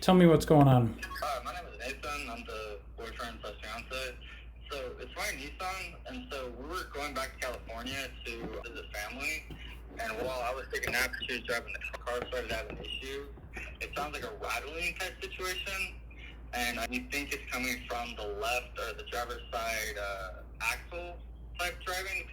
Tell me what's going on. My name is Nathan. I'm the boyfriend / fiance. So it's my Nissan, and so we were going back to California to visit family. And while I was taking a nap, she was driving the car, started having an issue. It sounds like a rattling type situation, and we think it's coming from the left or the driver's side axle type driving,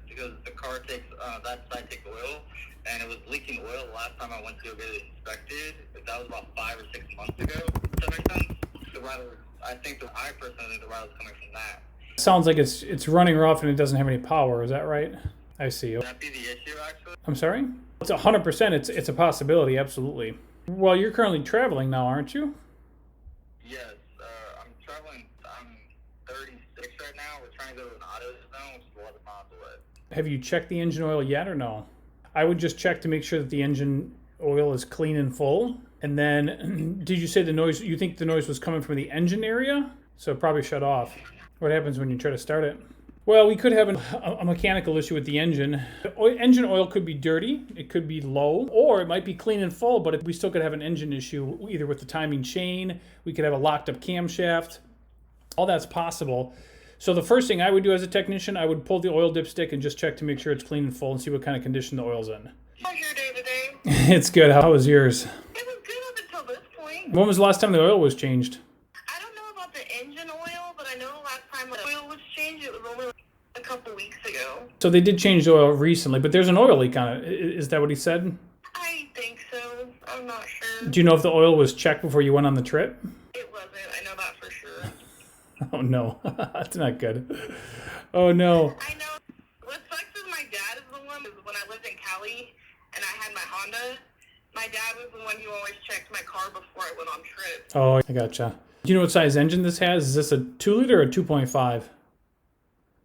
because the car takes that side takes oil, and it was leaking oil the last time I went to go get it inspected. That was about 5 or 6 months ago. Does that make sense? I personally think the rattle's coming from that. Sounds like it's running rough and it doesn't have any power. Is that right? I see. Would that be the issue, actually? I'm sorry? It's 100%. It's a possibility, absolutely. Well, you're currently traveling now, aren't you? Yes. I'm traveling. I'm 36 right now. We're trying to go to an AutoZone, which is 11 miles away. Have you checked the engine oil yet or no? I would just check to make sure that the engine oil is clean and full. And then, did you say you think the noise was coming from the engine area? So it probably shut off. What happens when you try to start it? Well, we could have a mechanical issue with the engine. Engine oil could be dirty, it could be low, or it might be clean and full, but we still could have an engine issue, either with the timing chain, we could have a locked up camshaft. All that's possible. So the first thing I would do as a technician, I would pull the oil dipstick and just check to make sure it's clean and full and see what kind of condition the oil's in. How's your day today? It's good. How was yours? It was good up until this point. When was the last time the oil was changed? I don't know about the engine oil, but I know the last time the oil was changed, it was only a couple weeks ago. So they did change the oil recently, but there's an oil leak on it. Is that what he said? I think so. I'm not sure. Do you know if the oil was checked before you went on the trip? It wasn't. I know that for sure. Oh no, that's not good. Oh no. I know. What sucks is my dad is the one, when I lived in Cali and I had my Honda, my dad was the one who always checked my car before I went on trips. Oh, I gotcha. Do you know what size engine this has? Is this a 2 liter or 2.5?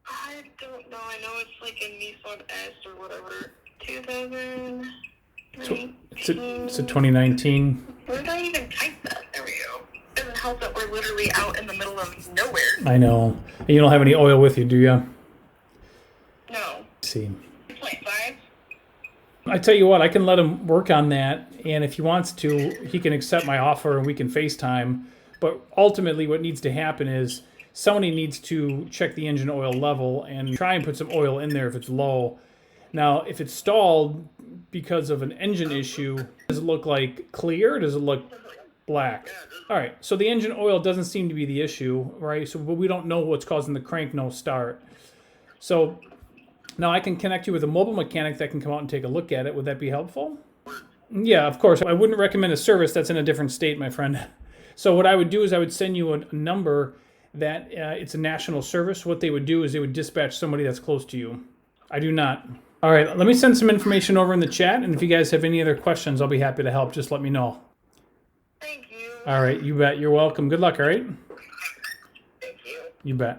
I don't know. I know it's like a Nissan S or whatever. 2019. It's a 2019. Where did I even type that? There we go. Doesn't help that we're literally out in the middle of nowhere. I know. And you don't have any oil with you, do you? No. Let's see. 2.5? I tell you what, I can let him work on that, and if he wants to, he can accept my offer and we can FaceTime. But ultimately what needs to happen is somebody needs to check the engine oil level and try and put some oil in there if it's low. Now, if it's stalled because of an engine issue, does it look like clear or does it look black? All right, so the engine oil doesn't seem to be the issue, right? So, but we don't know what's causing the crank no start. So now I can connect you with a mobile mechanic that can come out and take a look at it. Would that be helpful? Yeah, of course. I wouldn't recommend a service that's in a different state, my friend. So what I would do is I would send you a number that it's a national service. What they would do is they would dispatch somebody that's close to you. I do not. All right, let me send some information over in the chat, and if you guys have any other questions, I'll be happy to help. Just let me know. Thank you. All right, you bet. You're welcome. Good luck, all right? Thank you. You bet.